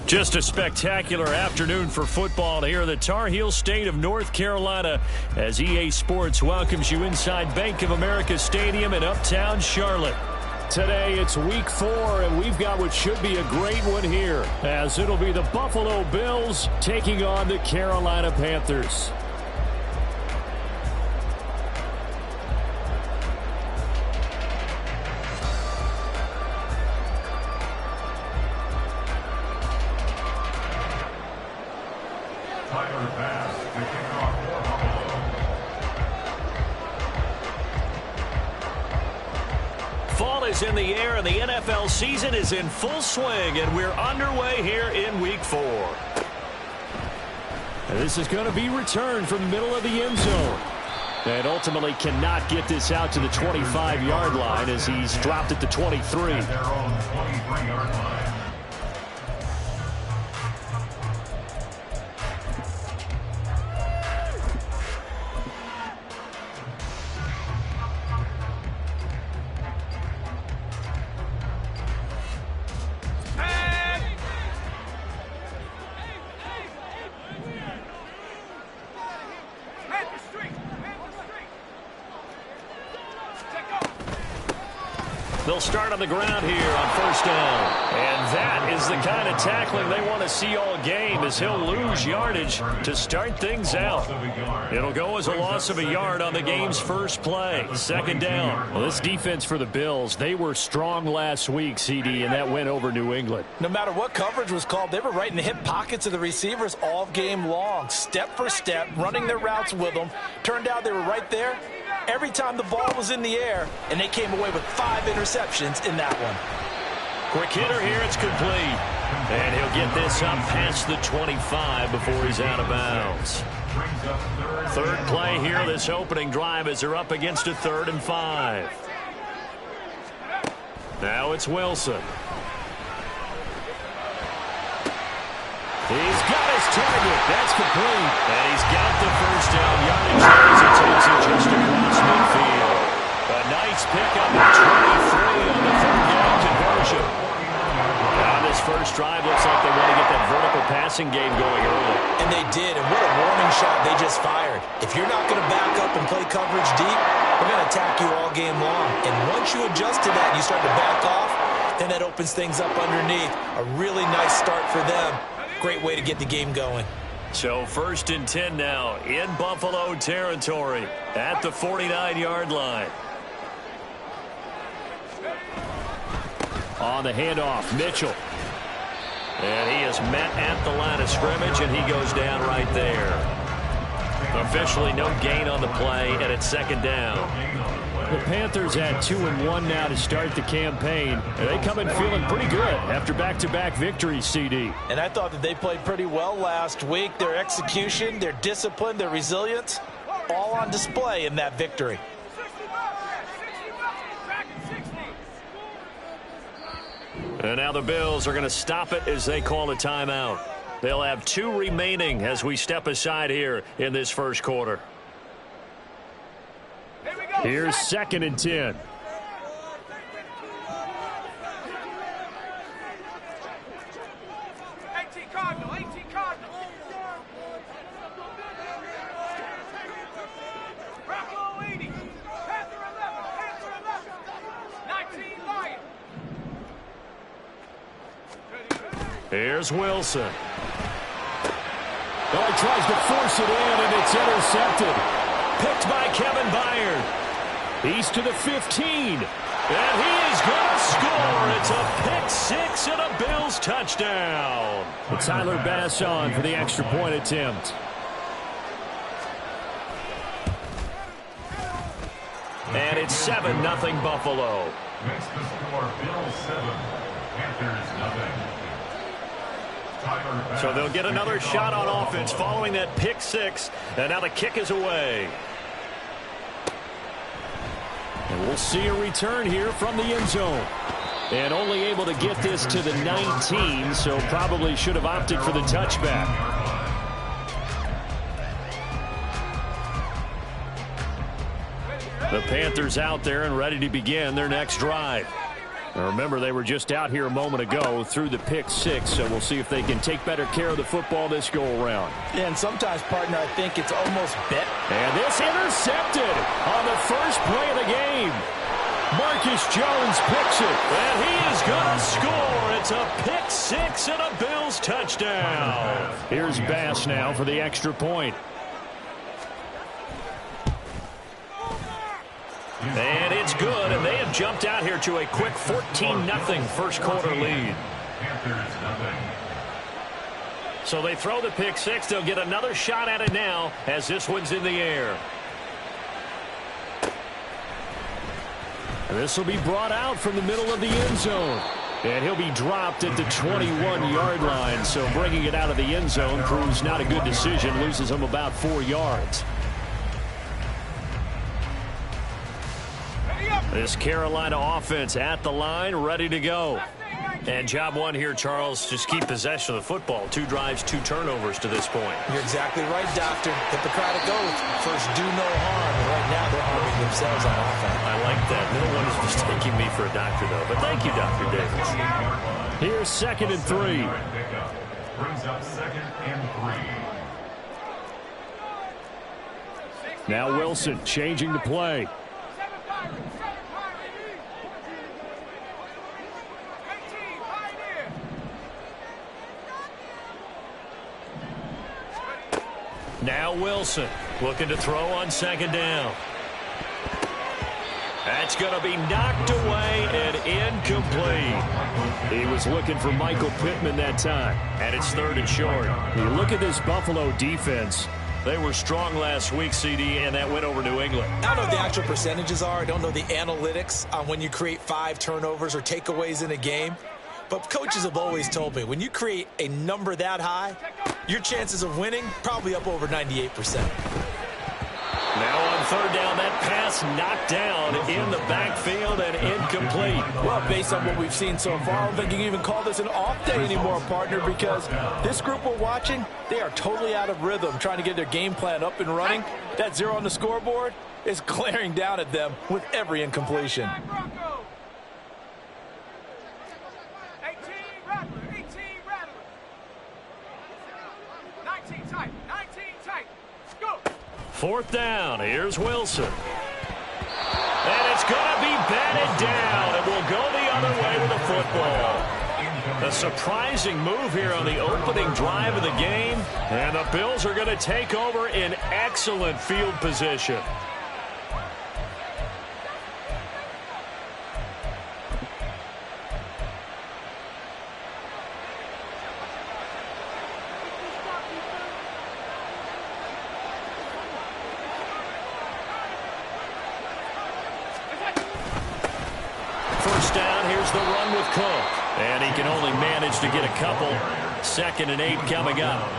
Just a spectacular afternoon for football here in the Tar Heel state of North Carolina as EA Sports welcomes you inside Bank of America Stadium in Uptown Charlotte. Today it's week 4 and we've got what should be a great one here as it'll be the Buffalo Bills taking on the Carolina Panthers. Fall is in the air and the NFL season is in full swing, and we're underway here in week 4. And this is going to be returned from the middle of the end zone. And ultimately cannot get this out to the 25-yard line as he's dropped at the 23. At their own 23-yard line. They'll start on the ground here on first down. And that is the kind of tackling they want to see all game as he'll lose yardage to start things out. It'll go as a loss of a yard on the game's first play. Second down. Well, this defense for the Bills, they were strong last week, CD, and that went over New England. No matter what coverage was called, they were right in the hip pockets of the receivers all game long. Step for step, running their routes with them. Turned out they were right there every time the ball was in the air, and they came away with 5 interceptions in that one. Quick hitter here, it's complete. And he'll get this up past the 25 before he's out of bounds. Third play here, this opening drive as they're up against a 3rd and 5. Now it's Wilson. He's got his target. That's complete. And he's got the first down yardage as he takes it just across midfield. A nice pickup at 23 on the 3rd down conversion. Now this first drive looks like they want to get that vertical passing game going early. And they did, and what a warning shot they just fired. If you're not going to back up and play coverage deep, we're going to attack you all game long. And once you adjust to that and you start to back off, then that opens things up underneath. A really nice start for them. Great way to get the game going. So 1st and 10 now in Buffalo territory at the 49-yard line. On the handoff, Mitchell. And he is met at the line of scrimmage, and he goes down right there. Officially no gain on the play, and it's 2nd down. The Panthers at 2-1 now to start the campaign. They come in feeling pretty good after back-to-back victories, CD. And I thought that they played pretty well last week. Their execution, their discipline, their resilience, all on display in that victory. And now the Bills are going to stop it as they call a timeout. They'll have 2 remaining as we step aside here in this first quarter. Here's 2nd and 10. Here's Wilson. Oh, he tries to force it in, and it's intercepted. Picked by Kevin Byard. He's to the 15. And he is going to score. It's a pick-6 and a Bills touchdown. And Tyler Bass on for the extra point attempt. And it's 7-0 Buffalo. Makes the score Bills 7, Panthers nothing. So they'll get another shot on offense following that pick-6. And now the kick is away. And we'll see a return here from the end zone. And only able to get this to the 19, so probably should have opted for the touchback. The Panthers out there and ready to begin their next drive. Now remember, they were just out here a moment ago through the pick six, so we'll see if they can take better care of the football this go-around. Yeah, and sometimes, partner, I think it's almost bet. And this intercepted on the first play of the game. Marcus Jones picks it, and he is going to score. It's a pick six and a Bills touchdown. Here's Bass now for the extra point. And it's good, and they have jumped out here to a quick 14-0 first quarter lead. So they throw the pick six. They'll get another shot at it now as this one's in the air. This will be brought out from the middle of the end zone. And he'll be dropped at the 21-yard line. So bringing it out of the end zone proves not a good decision. Loses him about 4 yards. This Carolina offense at the line, ready to go. And job one here, Charles, just keep possession of the football. 2 drives, 2 turnovers to this point. You're exactly right, Doctor. Hippocratic oath. First, do no harm. Right now, they're harming themselves on offense. I like that. No one is mistaking me for a doctor, though. But thank you, Dr. Davis. Here's 2nd and 3. Brings up 2nd and 3. Now Wilson changing the play. Now Wilson looking to throw on 2nd down. That's going to be knocked away and incomplete. He was looking for Michael Pittman that time. And it's 3rd and short. You look at this Buffalo defense. They were strong last week, CD, and that went over New England. I don't know what the actual percentages are. I don't know the analytics on when you create 5 turnovers or takeaways in a game. But coaches have always told me, when you create a number that high, your chances of winning probably up over 98%. Now on 3rd down, that pass knocked down in the backfield and incomplete. Well, based on what we've seen so far, I don't think you can even call this an off day anymore, partner, because this group we're watching, they are totally out of rhythm, trying to get their game plan up and running. That 0 on the scoreboard is glaring down at them with every incompletion. Fourth down. Here's Wilson. And it's going to be batted down. It will go the other way with the football. A surprising move here on the opening drive of the game. And the Bills are going to take over in excellent field position. The run with Cook. And he can only manage to get a couple. 2nd and 8 coming up.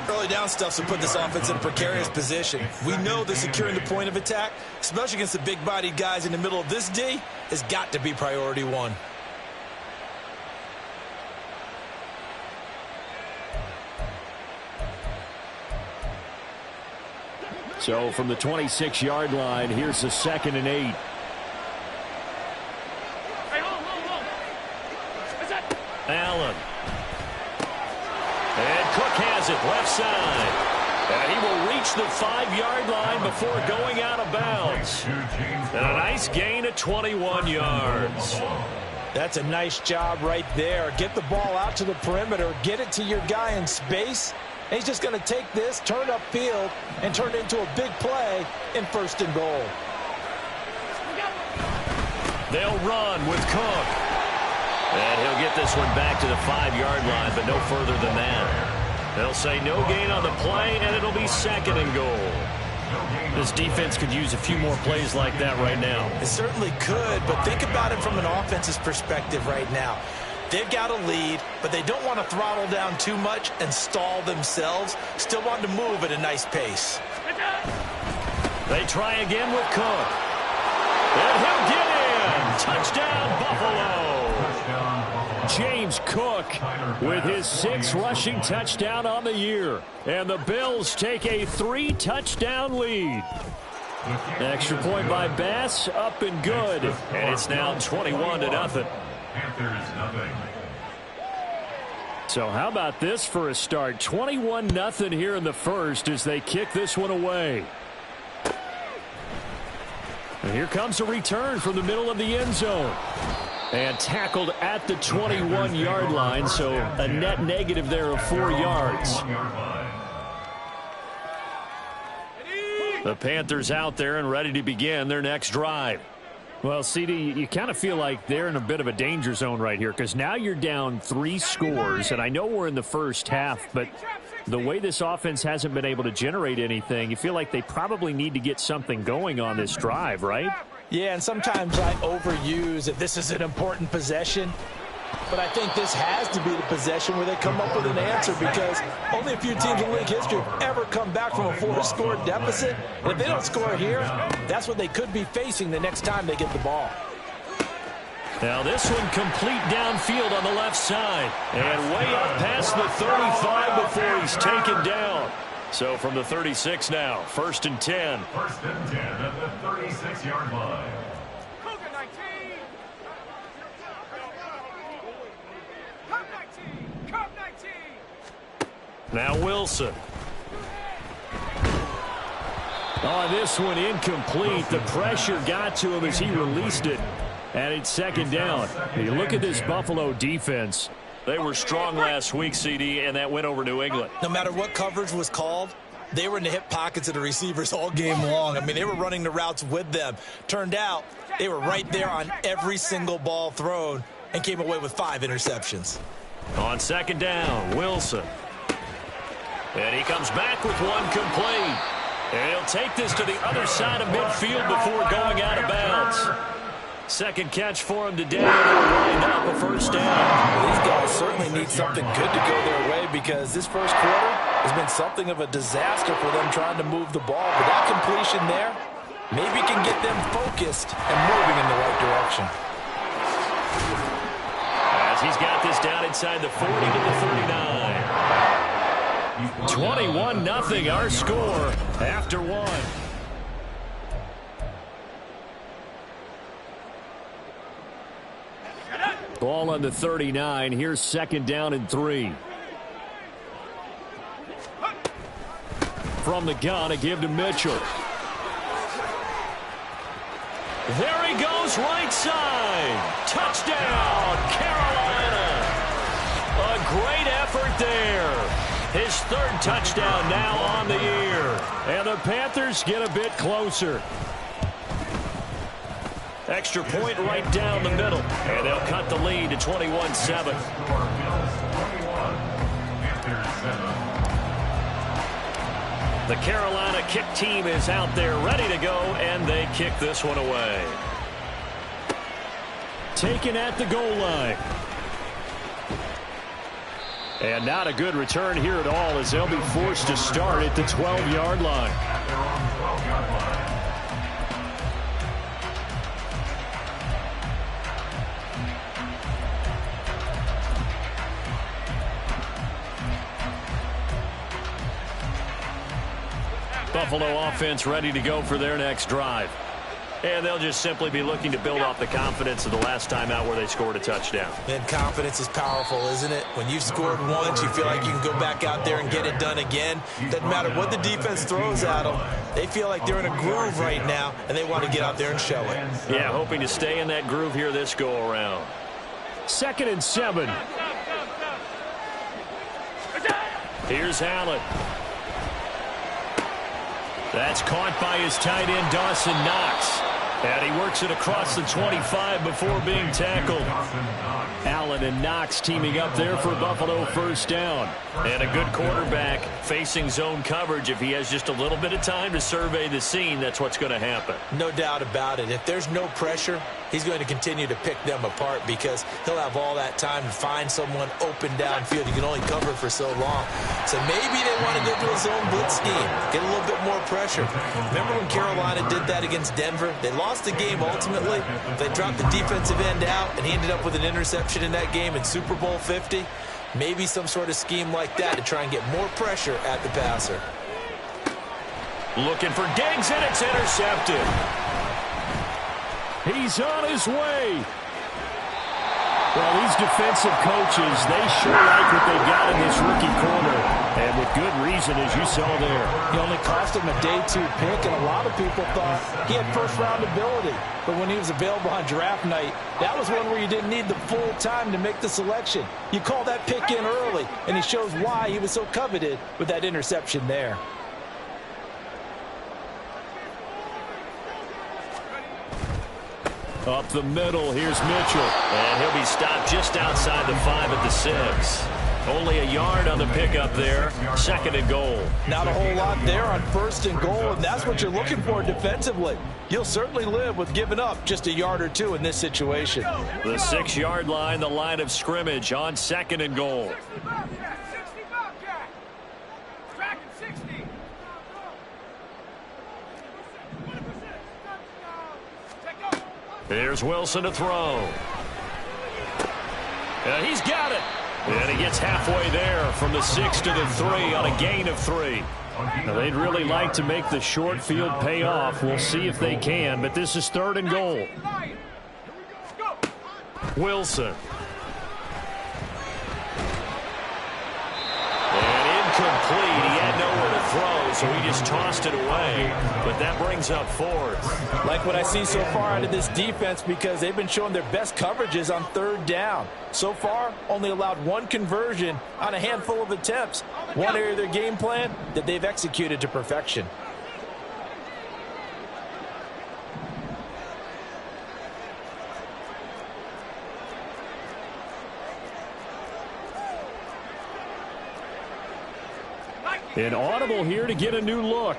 Early down stuff to put this offense in a precarious position. We know that securing the point of attack, especially against the big-bodied guys in the middle of this D, has got to be priority 1. So from the 26-yard line, here's the 2nd and 8. Allen. And Cook has it left side. And he will reach the 5-yard line before going out of bounds. And a nice gain of 21 yards. That's a nice job right there. Get the ball out to the perimeter. Get it to your guy in space. And he's just going to take this, turn upfield, and turn it into a big play in 1st and goal. They'll run with Cook. And he'll get this one back to the 5-yard line, but no further than that. They'll say no gain on the play, and it'll be 2nd and goal. This defense could use a few more plays like that right now. It certainly could, but think about it from an offense's perspective right now. They've got a lead, but they don't want to throttle down too much and stall themselves. Still want to move at a nice pace. They try again with Cook. And he'll get in. Touchdown, Buffalo. James Cook with his 6th rushing touchdown on the year. And the Bills take a 3-touchdown lead. Extra point by Bass, up and good. And it's now 21-0. Panthers nothing. So how about this for a start? 21-0 here in the first as they kick this one away. And here comes a return from the middle of the end zone. And tackled at the 21-yard line, so a net negative there of 4 yards. The Panthers out there and ready to begin their next drive. Well, CD, you kind of feel like they're in a bit of a danger zone right here because now you're down 3 scores, and I know we're in the first half, but the way this offense hasn't been able to generate anything, you feel like they probably need to get something going on this drive, right? Yeah, and sometimes I overuse that this is an important possession. But I think this has to be the possession where they come up with an answer because only a few teams in league history have ever come back from a 4-score deficit. And if they don't score here, that's what they could be facing the next time they get the ball. Now this one complete downfield on the left side. And way up past the 35 before he's taken down. So from the 36 now, 1st and 10. 1st and 10 at the 36-yard line. Now Wilson. Oh, this one incomplete. The pressure got to him as he released it. And it's 2nd down. You look at this Buffalo defense. They were strong last week, CD, and that went over New England. No matter what coverage was called, they were in the hip pockets of the receivers all game long. I mean, they were running the routes with them. Turned out they were right there on every single ball thrown and came away with 5 interceptions. On 2nd down, Wilson. And he comes back with one complete. And he'll take this to the other side of midfield before going out of bounds. 2nd catch for him today, and he'll wind up a 1st down. Well, these guys certainly need something good to go their way because this first quarter has been something of a disaster for them trying to move the ball. But that completion there maybe can get them focused and moving in the right direction. As he's got this down inside the 40 to the 39. 21-0 our score after 1. Ball on the 39. Here's 2nd down and 3. From the gun, a give to Mitchell. There he goes, right side. Touchdown, Carolina. A great effort there. His 3rd touchdown now on the year. And the Panthers get a bit closer. Extra point right down the middle. And they'll cut the lead to 21-7. The Carolina kick team is out there ready to go, and they kick this one away. Taken at the goal line. And not a good return here at all as they'll be forced to start at the 12-yard line. Buffalo offense ready to go for their next drive. And they'll just simply be looking to build off the confidence of the last time out where they scored a touchdown. And confidence is powerful, isn't it? When you've scored once, you feel like you can go back out there and get it done again. Doesn't matter what the defense throws at them. They feel like they're in a groove right now, and they want to get out there and show it. Yeah, hoping to stay in that groove here this go-around. 2nd and 7. Here's Allen. That's caught by his tight end, Dawson Knox. And he works it across the 25 before being tackled. Allen and Knox teaming up there for Buffalo 1st down. And a good quarterback facing zone coverage. If he has just a little bit of time to survey the scene, that's what's going to happen. No doubt about it. If there's no pressure, he's going to continue to pick them apart because he'll have all that time to find someone open downfield. You can only cover for so long. So maybe they want to go to a zone blitz scheme, get a little bit more pressure. Remember when Carolina did that against Denver? They lost the game ultimately. They dropped the defensive end out, and he ended up with an interception in that game in Super Bowl 50. Maybe some sort of scheme like that to try and get more pressure at the passer. Looking for Diggs, and it's intercepted. He's on his way. Well, these defensive coaches, they sure like what they got in this rookie corner. And with good reason, as you saw there. He only cost him a day 2 pick, and a lot of people thought he had first-round ability. But when he was available on draft night, that was one where you didn't need the full time to make the selection. You call that pick in early, and he shows why he was so coveted with that interception there. Up the middle, here's Mitchell. And he'll be stopped just outside the 5 at the 6. Only a yard on the pickup there. 2nd and goal. Not a whole lot there on 1st and goal, and that's what you're looking for defensively. You'll certainly live with giving up just a yard or 2 in this situation. The 6-yard line, the line of scrimmage on 2nd and goal. Here's Wilson to throw. He's got it. And he gets halfway there from the 6 to the 3 on a gain of 3. Now, they'd really like to make the short field pay off. We'll see if they can, but this is 3rd and goal. Wilson. And incomplete. He had nowhere to throw, so he just tossed it away. But that brings up 4th. Like what I see so far out of this defense, because they've been showing their best coverages on 3rd down. So far, only allowed 1 conversion on a handful of attempts. One area of their game plan that they've executed to perfection. An audible here to get a new look.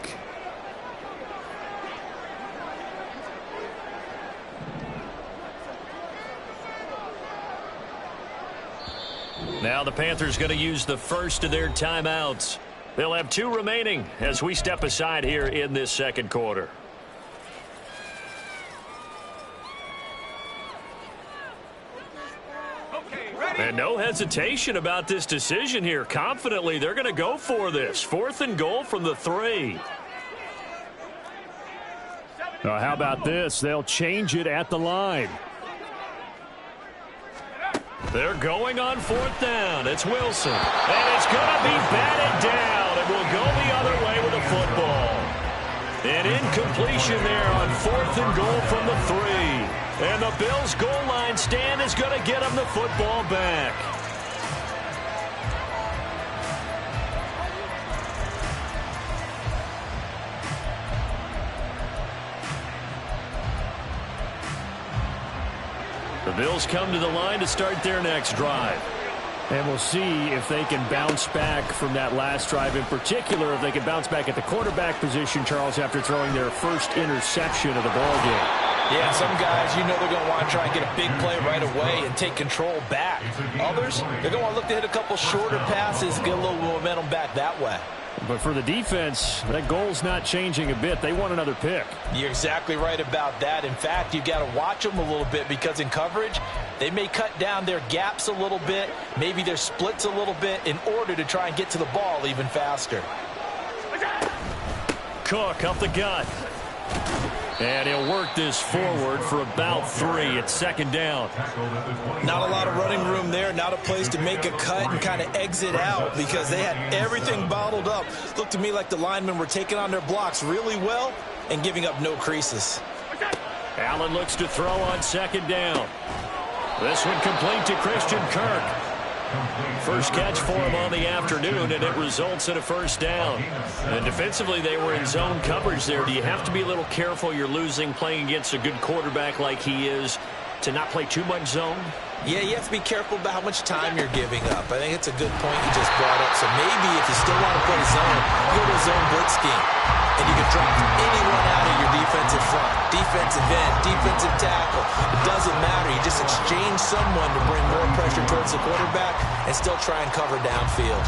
Now the Panthers going to use the first of their timeouts. They'll have 2 remaining as we step aside here in this 2nd quarter. And no hesitation about this decision here. Confidently, they're going to go for this. 4th and goal from the 3. How about this? They'll change it at the line. They're going on 4th down. It's Wilson. And it's going to be batted down. And will go the other way with a football. An incompletion there on 4th and goal from the 3. And the Bills' goal line stand is going to get them the football back. The Bills come to the line to start their next drive. And we'll see if they can bounce back from that last drive. In particular, if they can bounce back at the quarterback position, Charles, after throwing their first interception of the ballgame. Yeah, some guys, you know they're going to want to try and get a big play right away and take control back. Others, they're going to want to look to hit a couple shorter passes, get a little momentum back that way. But for the defense, that goal's not changing a bit. They want another pick. You're exactly right about that. In fact, you've got to watch them a little bit because in coverage, they may cut down their gaps a little bit, maybe their splits a little bit in order to try and get to the ball even faster. Cook up the gut. And he'll work this forward for about 3 at 2nd down. Not a lot of running room there, not a place to make a cut and kind of exit out because they had everything bottled up. Looked to me like the linemen were taking on their blocks really well and giving up no creases. Allen looks to throw on 2nd down. This one complete to Christian Kirk. First catch for him on the afternoon, and it results in a 1st down. And defensively, they were in zone coverage there. Do you have to be a little careful you're losing playing against a good quarterback like he is to not play too much zone? Yeah, you have to be careful about how much time you're giving up. I think it's a good point you just brought up. So maybe if you still want to play zone, go to a zone blitz scheme. And you can drop anyone out of your defensive front, defensive end, defensive tackle. It doesn't matter. You just exchange someone to bring more pressure towards the quarterback and still try and cover downfield.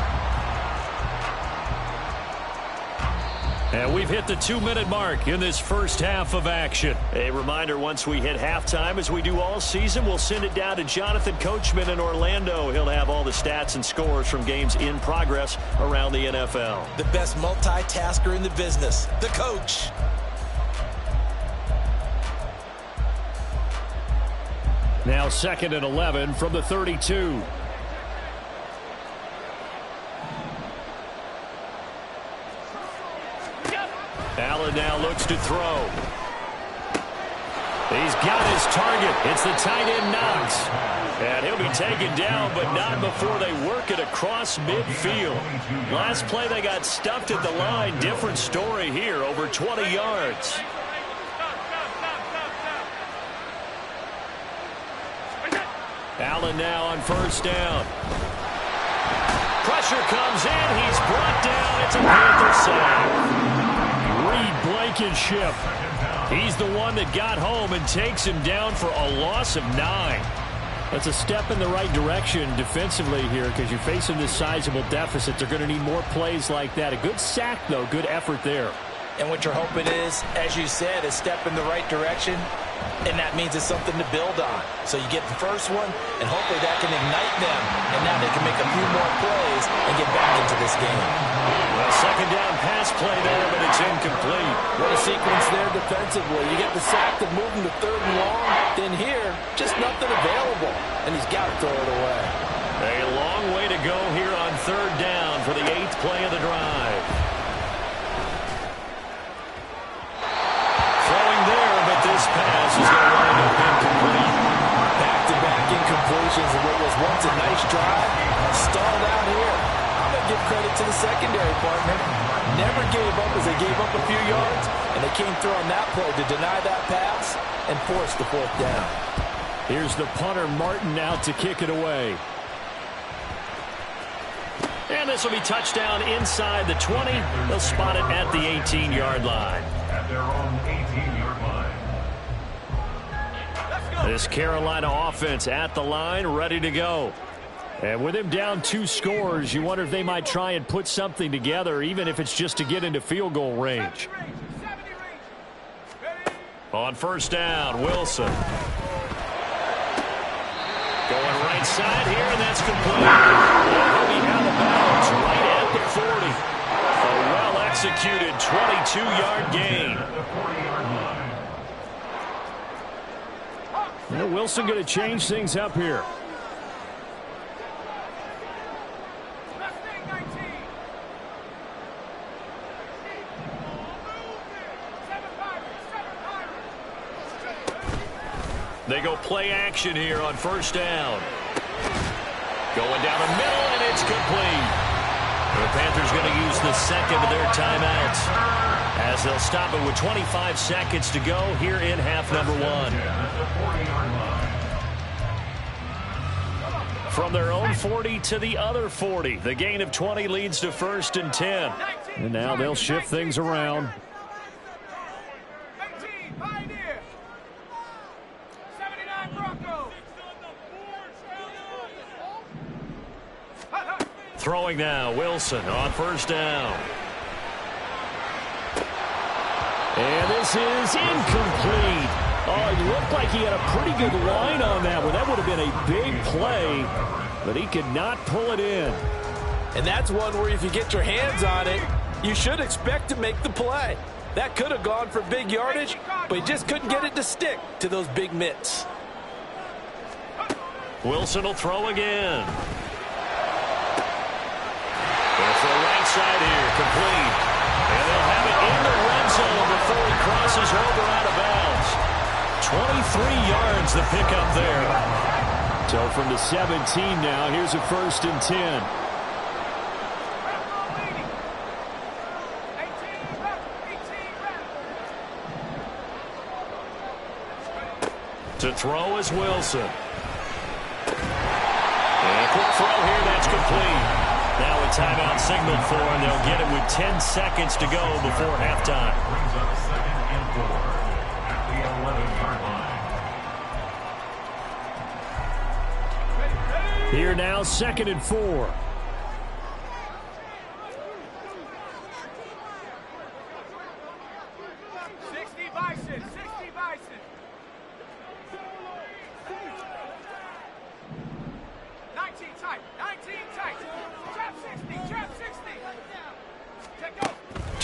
And we've hit the 2-minute mark in this first half of action. A reminder, once we hit halftime, as we do all season, we'll send it down to Jonathan Coachman in Orlando. He'll have all the stats and scores from games in progress around the NFL. The best multitasker in the business, the coach. Now 2nd and 11 from the 32. Allen now looks to throw. He's got his target. It's the tight end Knox. And he'll be taken down, but not before they work it across midfield. Last play they got stuffed at the line. Different story here, over 20 yards. Allen now on first down. Pressure comes in. He's brought down. It's a Panther sack. Reed Blankenship. He's the one that got home and takes him down for a loss of 9. That's a step in the right direction defensively here because you're facing this sizable deficit. They're going to need more plays like that. A good sack, though. Good effort there. And what you're hoping is, as you said, a step in the right direction, and that means it's something to build on. So you get the first one, and hopefully that can ignite them, and now they can make a few more plays and get back into this game. Well, second down pass play there, but it's incomplete. What a sequence there defensively. You get the sack to move him to 3rd and long, then here, just nothing available, and he's got to throw it away. A long way to go here on 3rd down for the 8th play of the drive. This pass is going to wind up incomplete. Back-to-back incompletions of what was once a nice drive. Stalled out here. I'm going to give credit to the secondary partner. Never gave up as they gave up a few yards, and they came through on that play to deny that pass and force the 4th down. Here's the punter, Martin, out to kick it away. And this will be touchdown inside the 20. They'll spot it at the 18-yard line. At their own 18-yard line. This Carolina offense at the line, ready to go. And with him down 2 scores, you wonder if they might try and put something together, even if it's just to get into field goal range. On first down, Wilson. Going right side here, and that's complete. He'll be out of bounds right at the 40. A well-executed 22-yard gain. And Wilson going to change things up here. They go play action here on first down. Going down the middle, and it's complete. The Panthers going to use the second of their timeouts as they'll stop it with 25 seconds to go here in half number 1. From their own 40 to the other 40. The gain of 20 leads to 1st and 10. And now they'll shift things around. Throwing now, Wilson on first down. And this is incomplete. Oh, it looked like he had a pretty good line on that one. That would have been a big play, but he could not pull it in. And that's one where if you get your hands on it, you should expect to make the play. That could have gone for big yardage, but he just couldn't get it to stick to those big mitts. Wilson will throw again. It's the right side here, complete. And they'll have it in the red zone before he crosses over out of bounds. 23 yards the pickup there. So from the 17 now, here's a 1st and 10. To throw is Wilson. And a quick throw here, that's complete. Now a timeout signaled for, and they'll get it with 10 seconds to go before halftime. Brings up 2nd and 4 at the 11-yard line. Here now, 2nd and 4.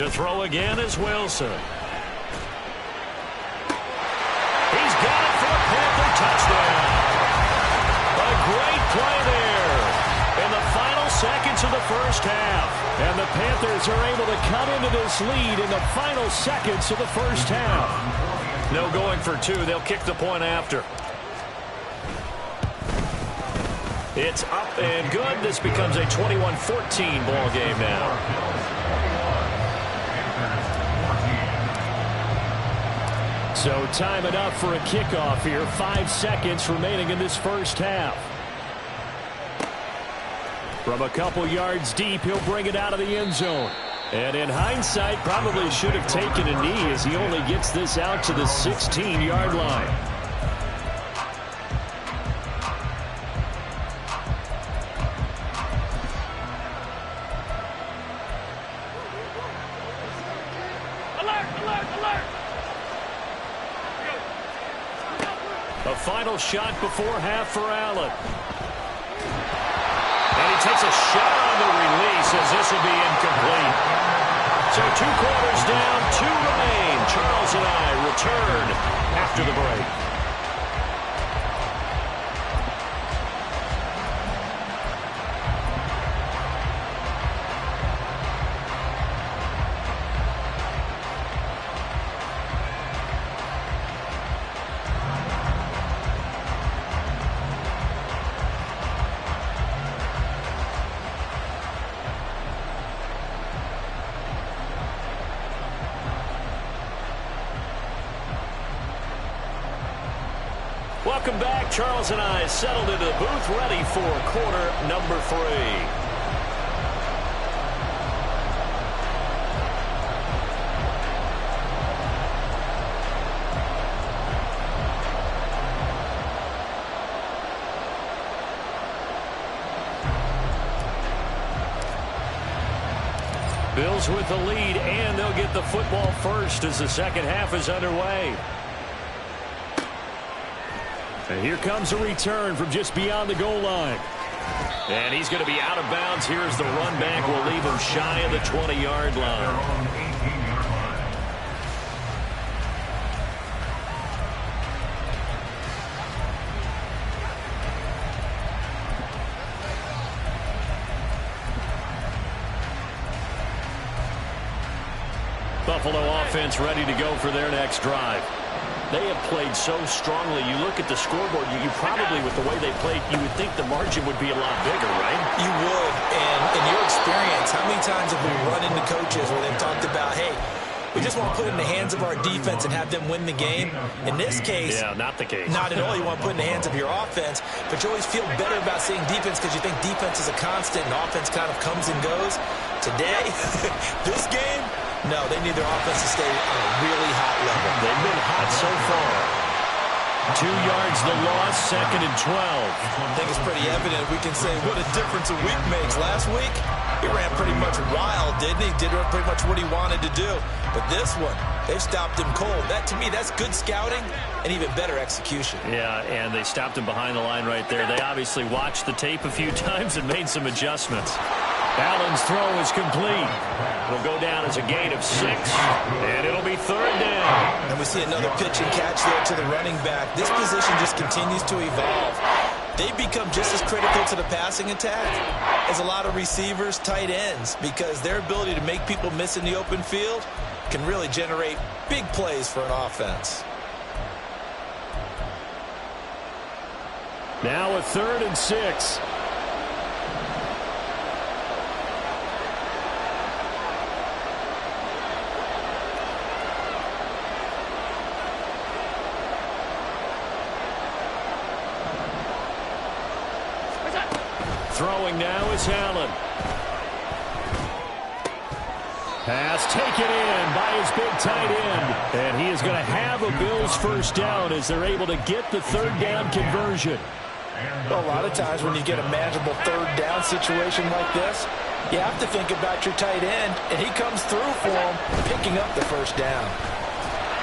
To throw again is Wilson. He's got it for a Panther touchdown. A great play there in the final seconds of the first half. And the Panthers are able to cut into this lead in the final seconds of the first half. No going for two. They'll kick the point after. It's up and good. This becomes a 21-14 ball game now. So time it up for a kickoff here. 5 seconds remaining in this first half. From a couple yards deep, he'll bring it out of the end zone. And in hindsight, probably should have taken a knee as he only gets this out to the 16-yard line. A final shot before half for Allen. And he takes a shot on the release as this will be incomplete. So 2 quarters down, 2 remain. Charles and I return after the break. Welcome back. Charles and I settled into the booth, ready for quarter number 3. Bills with the lead, and they'll get the football first as the second half is underway. And here comes a return from just beyond the goal line. And he's going to be out of bounds. Here's the run back. Will leave him shy of the 20-yard line. Buffalo offense ready to go for their next drive. They have played so strongly. You look at the scoreboard, you probably, with the way they played, you would think the margin would be a lot bigger, right? You would. And in your experience, how many times have we run into coaches where they've talked about, hey, we just want to put it in the hands of our defense and have them win the game? In this case, yeah, not the case. Not at all. You want to put it in the hands of your offense, but you always feel better about seeing defense because you think defense is a constant and offense kind of comes and goes. Today, this game, no, they need their offense to stay on a really hot level. They've been hot so far. 2 yards the loss, 2nd and 12. I think it's pretty evident we can say what a difference a week makes. Last week, he ran pretty much wild, didn't he? Did pretty much what he wanted to do. But this one, they've stopped him cold. That, to me, that's good scouting and even better execution. Yeah, and they stopped him behind the line right there. They obviously watched the tape a few times and made some adjustments. Allen's throw is complete. It'll go down as a gain of 6, and it'll be 3rd down. And we see another pitch and catch there to the running back. This position just continues to evolve. They become just as critical to the passing attack as a lot of receivers, tight ends, because their ability to make people miss in the open field can really generate big plays for an offense. Now a 3rd and 6. Throwing now is Allen. Pass taken in by his big tight end. And he is going to have a Bills first down as they're able to get the 3rd down conversion. Well, a lot of times when you get a manageable 3rd down situation like this, you have to think about your tight end, and he comes through for him, picking up the first down.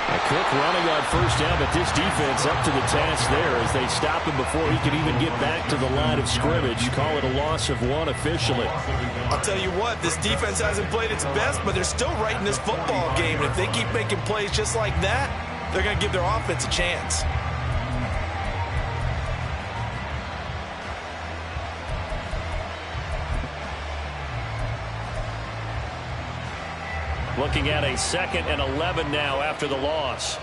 A quick running on first down, but this defense up to the task there as they stop him before he can even get back to the line of scrimmage. Call it a loss of 1 officially. I'll tell you what, this defense hasn't played its best, but they're still right in this football game. And if they keep making plays just like that, they're going to give their offense a chance. Looking at a 2nd and 11 now after the loss.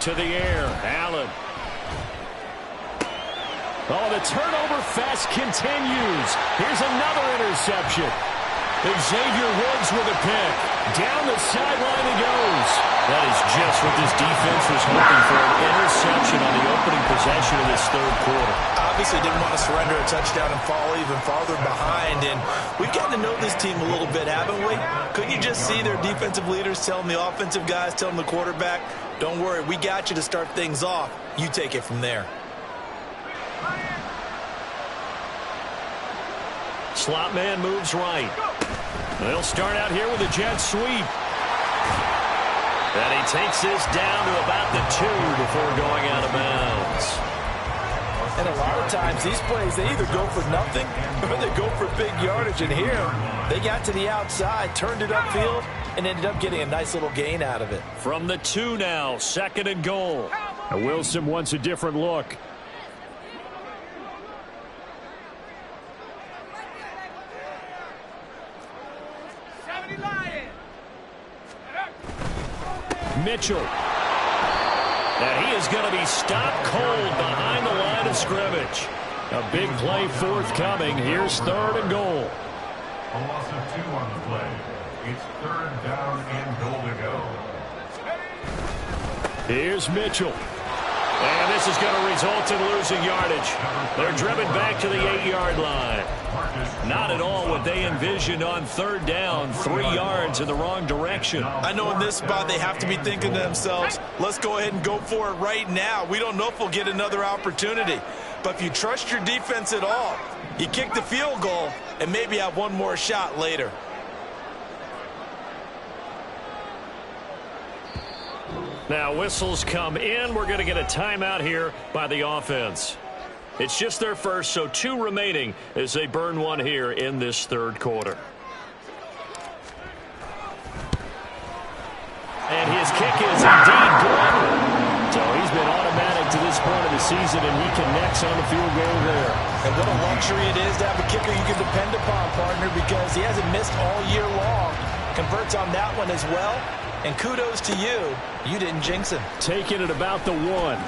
To the air, Allen. Oh, the turnover fest continues. Here's another interception. Xavier Woods with a pick. Down the sideline he goes. That is just what this defense was hoping for, an interception on the opening possession of this third quarter. Obviously didn't want to surrender a touchdown and fall even farther behind. And we've gotten to know this team a little bit, haven't we? Couldn't you just see their defensive leaders telling the offensive guys, telling the quarterback, don't worry, we got you to start things off. You take it from there. Slot man moves right. They'll start out here with a jet sweep. And he takes this down to about the 2 before going out of bounds. And a lot of times these plays, they either go for nothing or they go for big yardage. And here, they got to the outside, turned it upfield, and ended up getting a nice little gain out of it. From the 2 now, 2nd and goal. Now Wilson wants a different look. Mitchell. And he is going to be stopped cold behind the line of scrimmage. A big play forthcoming. Here's 3rd and goal. A loss of 2 on the play. It's 3rd down and goal to go. Here's Mitchell. And this is going to result in losing yardage. They're driven back to the 8-yard line. Not at all what they envisioned on 3rd down. 3 yards in the wrong direction. I know in this spot they have to be thinking to themselves, let's go ahead and go for it right now. We don't know if we'll get another opportunity. But if you trust your defense at all, you kick the field goal and maybe have one more shot later. Now whistles come in. We're going to get a timeout here by the offense. It's just their first, so 2 remaining as they burn 1 here in this 3rd quarter. And his kick is indeed good. So he's been automatic to this point of the season, and he connects on the field goal there. And what a luxury it is to have a kicker you can depend upon, partner, because he hasn't missed all year long. Converts on that one as well. And kudos to you. You didn't jinx him. Taking it about the 1.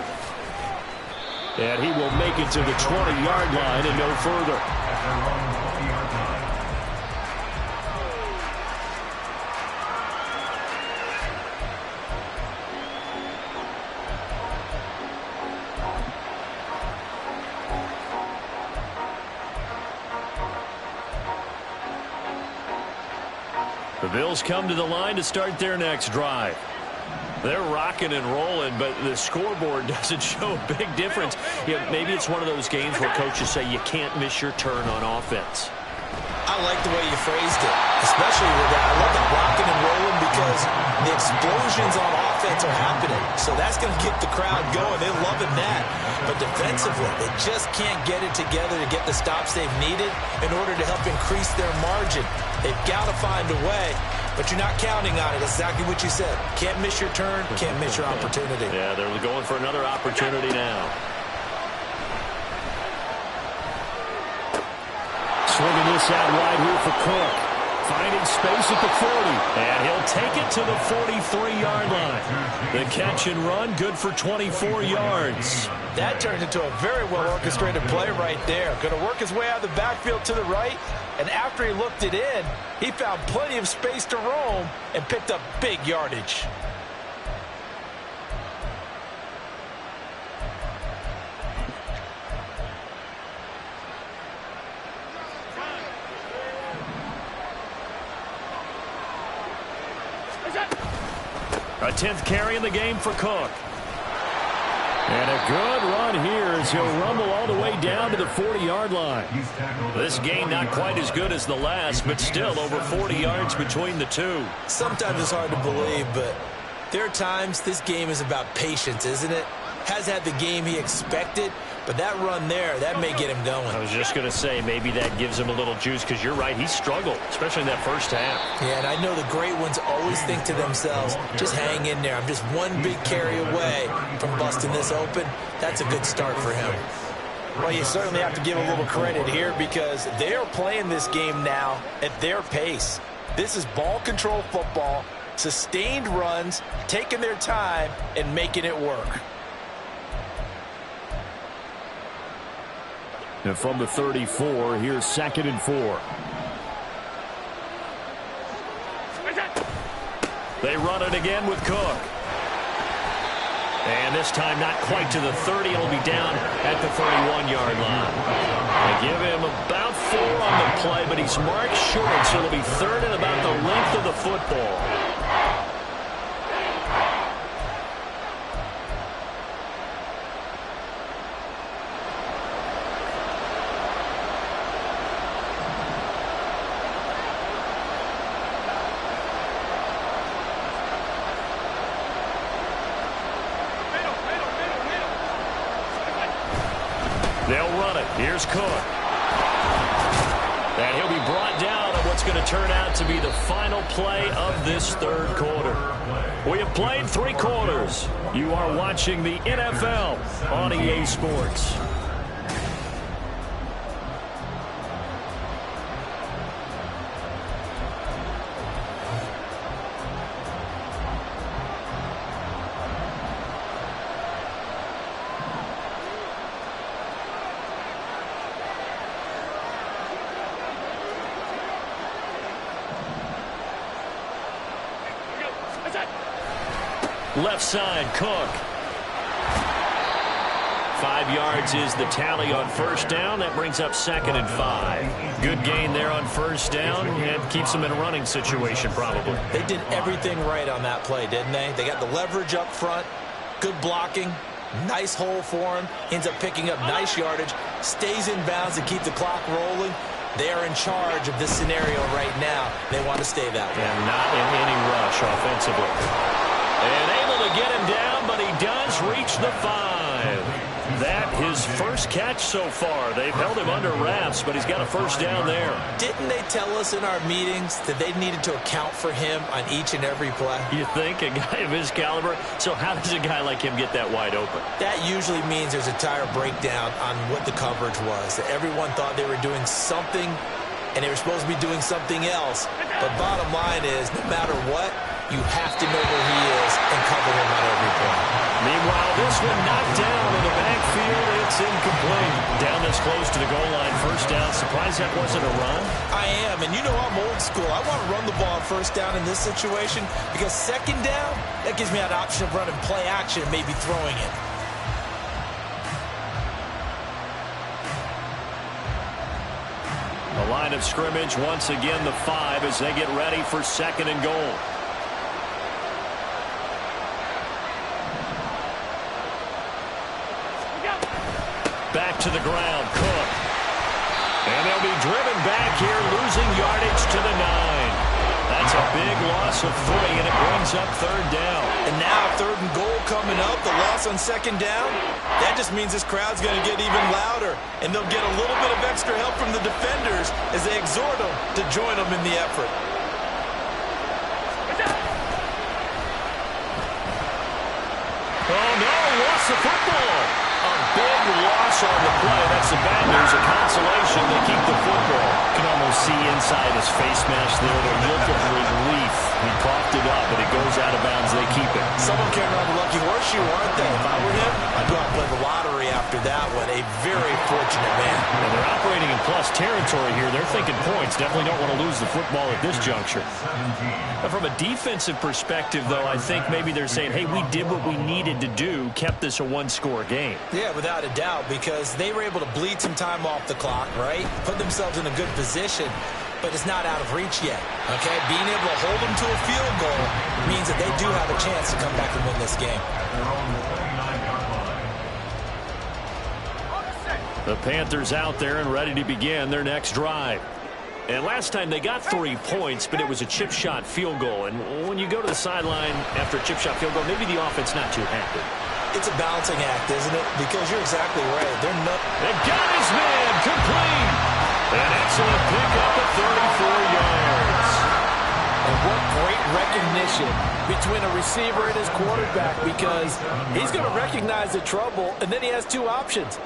And he will make it to the 20-yard line and no further. The Bills come to the line to start their next drive. They're rocking and rolling, but the scoreboard doesn't show a big difference. Maybe it's one of those games where coaches say you can't miss your turn on offense. I like the way you phrased it, especially with that. I love the rocking and rolling because the explosions on offense are happening. So that's going to get the crowd going. They're loving that. But defensively, they just can't get it together to get the stops they've needed in order to help increase their margin. They've got to find a way, but you're not counting on it. That's exactly what you said. Can't miss your turn, can't miss your opportunity. Yeah, they're going for another opportunity now. Swinging this out wide here for Cook. Finding space at the 40. And he'll take it to the 43-yard line. The catch and run, good for 24 yards. That turned into a very well-orchestrated play right there. Going to work his way out of the backfield to the right. And after he looked it in, he found plenty of space to roam and picked up big yardage. A 10th carry in the game for Cook. And a good run here as he'll rumble all the way down to the 40-yard line. This gain not quite as good as the last, but still over 40 yards between the two. Sometimes it's hard to believe, but there are times this game is about patience, isn't it? Has had the game he expected, but that run there, that may get him going. I was just going to say maybe that gives him a little juice because you're right, he struggled, especially in that first half. Yeah, and I know the great ones always think to themselves, just hang in there. I'm just one big carry away from busting this open. That's a good start for him. Well, you certainly have to give a little credit here because they're playing this game now at their pace. This is ball control football, sustained runs, taking their time, and making it work. And from the 34, here's 2nd and 4. They run it again with Cook. And this time not quite to the 30. It'll be down at the 31-yard line. They give him about 4 on the play, but he's marked short, so it'll be 3rd and about the length of the football. They'll run it. Here's Cook. And he'll be brought down on what's going to turn out to be the final play of this 3rd quarter. We have played 3 quarters. You are watching the NFL on EA Sports. Left side, Cook. 5 yards is the tally on first down. That brings up 2nd and 5. Good gain there on first down and keeps them in a running situation probably. They did everything right on that play, didn't they? They got the leverage up front, good blocking, nice hole for him, ends up picking up nice yardage, stays in bounds to keep the clock rolling. They are in charge of this scenario right now. They want to stay that way. And not in any rush offensively. And able to get him down, but he does reach the 5. That his first catch so far. They've held him under wraps, but he's got a first down there. Didn't they tell us in our meetings that they needed to account for him on each and every play? You think? A guy of his caliber? So how does a guy like him get that wide open? That usually means there's a tire breakdown on what the coverage was. That everyone thought they were doing something, and they were supposed to be doing something else. But bottom line is, no matter what, you have to know where he is and cover him on every play. Meanwhile, this one knocked down in the backfield. It's incomplete. Down this close to the goal line. First down. Surprised that wasn't a run? I am, and you know I'm old school. I want to run the ball on first down in this situation because second down, that gives me that option of running play action and maybe throwing it. The line of scrimmage, once again, the 5 as they get ready for 2nd and goal. Back to the ground, Cook. And they'll be driven back here, losing yardage to the 9. That's a big loss of 3, and it brings up 3rd down. And now 3rd and goal coming up, the loss on 2nd down. That just means this crowd's going to get even louder, and they'll get a little bit of extra help from the defenders as they exhort them to join them in the effort. Oh, no, lost the football. A big loss on the play. That's the bad news. A consolation. They keep the football. You can almost see inside his face mask there the look of relief. He coughed it up, but it goes out of bounds. They keep it. Someone came around the lucky horseshoe, aren't they? If I were him, I'd go out and play the lottery after that one. A very fortunate man. And they're operating in plus territory here. They're thinking points. Definitely don't want to lose the football at this juncture. But from a defensive perspective, though, I think maybe they're saying, hey, we did what we needed to do, kept this a one-score game. Yeah, without a doubt, because they were able to bleed some time off the clock, right? Put themselves in a good position. but it's not out of reach yet. Okay, being able to hold them to a field goal means that they do have a chance to come back and win this game. The Panthers out there and ready to begin their next drive. And last time they got 3 points, but it was a chip shot field goal. And when you go to the sideline after a chip shot field goal, maybe the offense not too happy. It's a balancing act, isn't it? Because you're exactly right. They're not. And got his man complete. An excellent pickup at 34 yards. And what great recognition between a receiver and his quarterback, because he's going to recognize the trouble, and then he has 2 options.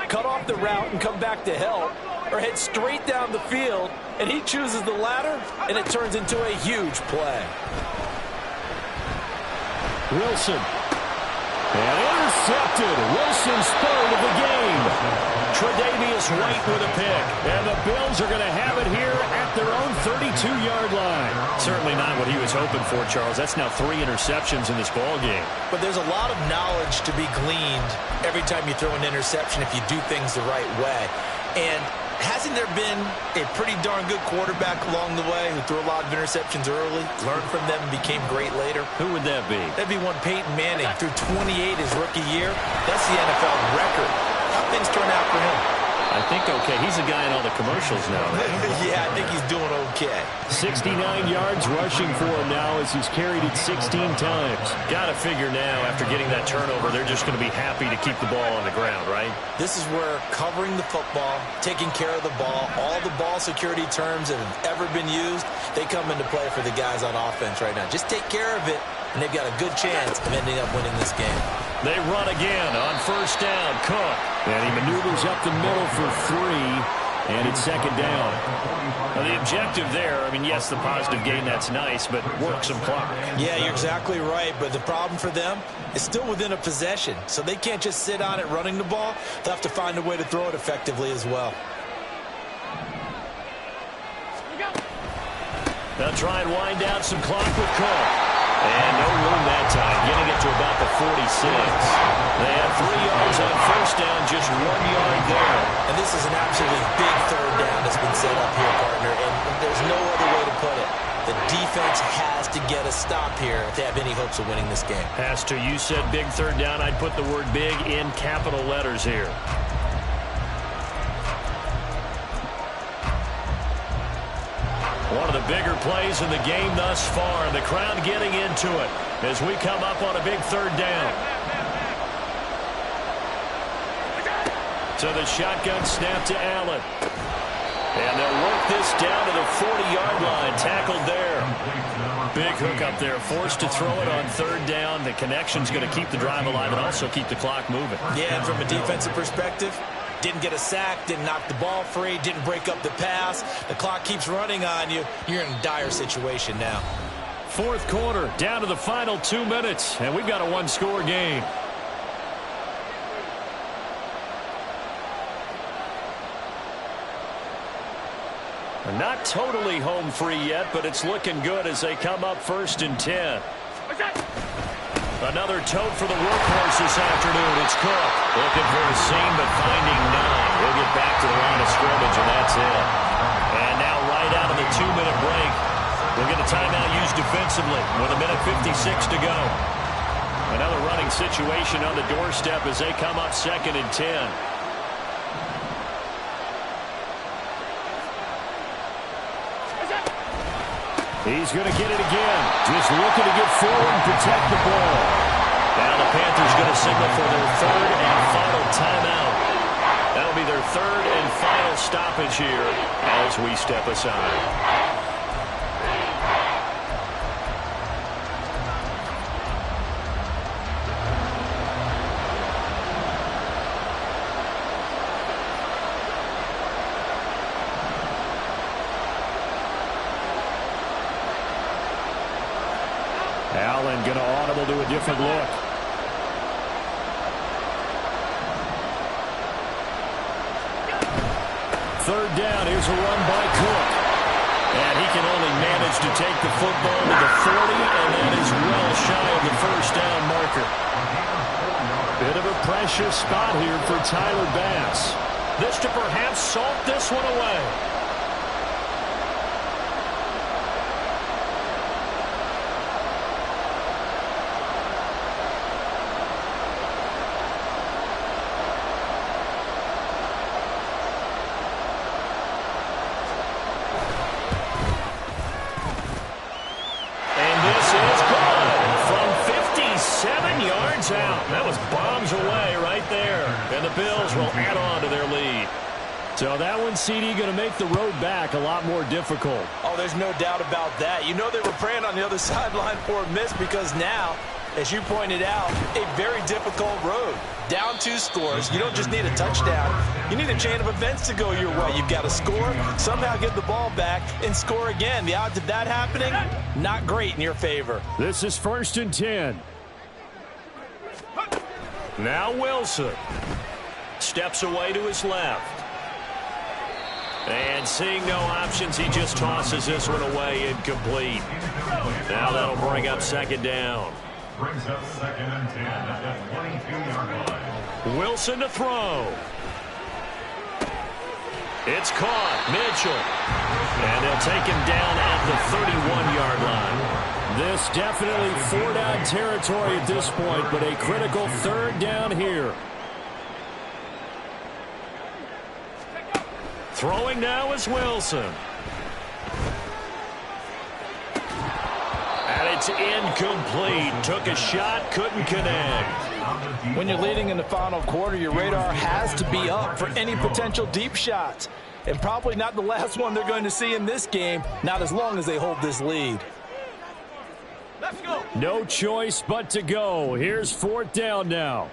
Cut off the route and come back to help, or head straight down the field, and he chooses the latter, and it turns into a huge play. Wilson. And intercepted. Wilson's third of the game. Tre'Davious White with a pick. And the Bills are going to have it here at their own 32-yard line. Certainly not what he was hoping for, Charles. That's now 3 interceptions in this ball game. But there's a lot of knowledge to be gleaned every time you throw an interception if you do things the right way. And hasn't there been a pretty darn good quarterback along the way who threw a lot of interceptions early, learned from them, and became great later? Who would that be? That'd be one Peyton Manning. Threw 28 his rookie year. That's the NFL record. How things turn out for him? I think okay. He's a guy in all the commercials now, right? Yeah, I think he's doing okay. 69 yards rushing for him now as he's carried it 16 times. Got to figure now, after getting that turnover, they're just going to be happy to keep the ball on the ground, right? This is where covering the football, taking care of the ball, all the ball security terms that have ever been used, they come into play for the guys on offense right now. Just take care of it, and they've got a good chance of ending up winning this game. They run again on first down. Cook. And he maneuvers up the middle for 3. And it's second down. Now the objective there, I mean, yes, the positive gain, that's nice, but work some clock. Yeah, you're exactly right. But the problem for them is still within a possession. So they can't just sit on it running the ball. They'll have to find a way to throw it effectively as well. They'll try and wind down some clock with Cook. And no room that time, getting it to about the 46. They have 3 yards on first down, just 1 yard there. And this is an absolutely big third down that's been set up here, partner, and there's no other way to put it. The defense has to get a stop here if they have any hopes of winning this game. Has to. You said big third down. I'd put the word big in capital letters here. One of the bigger plays in the game thus far, and the crowd getting into it as we come up on a big third down. So the shotgun snap to Allen. And they'll work this down to the 40-yard line. Tackled there. Big hook up there. Forced to throw it on third down. The connection's going to keep the drive alive and also keep the clock moving. Yeah, and from a defensive perspective, didn't get a sack, didn't knock the ball free, didn't break up the pass. The clock keeps running on you. You're in a dire situation now. Fourth quarter, down to the final 2 minutes, and we've got a one-score game. Not totally home free yet, but it's looking good as they come up 1st and 10. Another tote for the workhorse this afternoon. It's Cook. Looking for a seam, but finding none. He'll get back to the line of scrimmage, and that's it. And now right out of the 2-minute break, we'll get a timeout used defensively with 1:56 to go. Another running situation on the doorstep as they come up 2nd and 10. He's going to get it again. Just looking to get forward and protect the ball. Now the Panthers going to signal for their 3rd and final timeout. That'll be their 3rd and final stoppage here as we step aside. Allen going to audible to a different look. Third down. Here's a run by Cook. And he can only manage to take the football to the 40, and that is well shy of the first down marker. Bit of a pressure spot here for Tyler Bass. This to perhaps salt this one away. So that one, CD, going to make the road back a lot more difficult. Oh, there's no doubt about that. You know they were praying on the other sideline for a miss because now, as you pointed out, a very difficult road. Down 2 scores. You don't just need a touchdown. You need a chain of events to go your way. You've got to score, somehow get the ball back, and score again. The odds of that happening, not great in your favor. This is 1st and 10. Now Wilson steps away to his left. And seeing no options, he just tosses this one away incomplete. Now that'll bring up 2nd down. Brings up 2nd and 10 at the 22-yard line. Wilson to throw. It's caught. Mitchell. And they'll take him down at the 31-yard line. This definitely 4-down territory at this point, but a critical 3rd down here. Throwing now is Wilson. And it's incomplete. Took a shot, couldn't connect. When you're leading in the final quarter, your radar has to be up for any potential deep shots. And probably not the last one they're going to see in this game, not as long as they hold this lead. Let's go. No choice but to go. Here's 4th down now.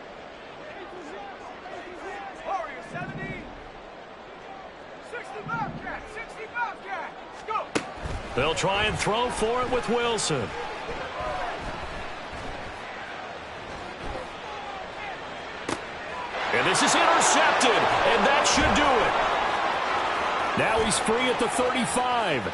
They'll try and throw for it with Wilson. And this is intercepted, and that should do it. Now he's free at the 35.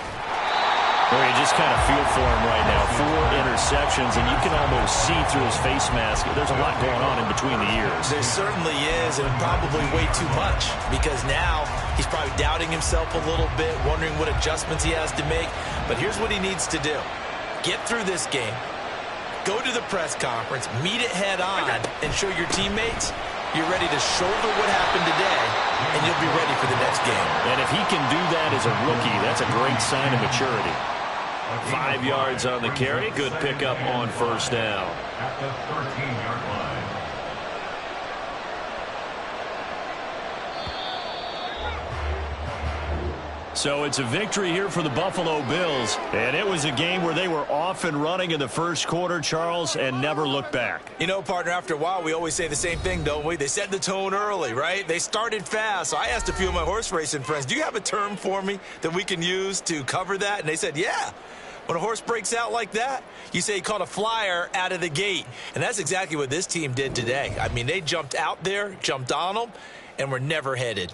Well, you just kind of feel for him right now. 4 interceptions, and you can almost see through his face mask. There's a lot going on in between the ears. There certainly is, and probably way too much, because now he's probably doubting himself a little bit, wondering what adjustments he has to make. But here's what he needs to do. Get through this game, go to the press conference, meet it head on, and show your teammates you're ready to shoulder what happened today, and you'll be ready for the next game. And if he can do that as a rookie, that's a great sign of maturity. 5 yards on the carry. Good pickup on 1st down. At the 13-yard line. So it's a victory here for the Buffalo Bills. And it was a game where they were off and running in the 1st quarter, Charles, and never looked back. You know, partner, after a while, we always say the same thing, don't we? They set the tone early, right? They started fast. So I asked a few of my horse racing friends, do you have a term for me that we can use to cover that? And they said, yeah. When a horse breaks out like that, you say he caught a flyer out of the gate. And that's exactly what this team did today. I mean, they jumped out there, jumped on them, and were never headed.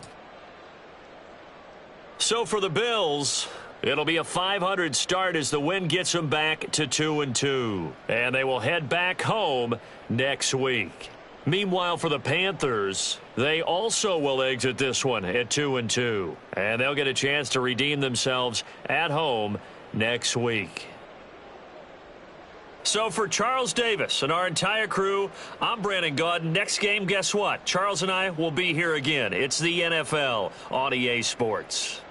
So for the Bills, it'll be a 500 start as the win gets them back to 2-2. And they will head back home next week. Meanwhile, for the Panthers, they also will exit this one at 2-2. And they'll get a chance to redeem themselves at home next week. So for Charles Davis and our entire crew, I'm Brandon Gaudin. Next game, guess what? Charles and I will be here again. It's the NFL on EA Sports.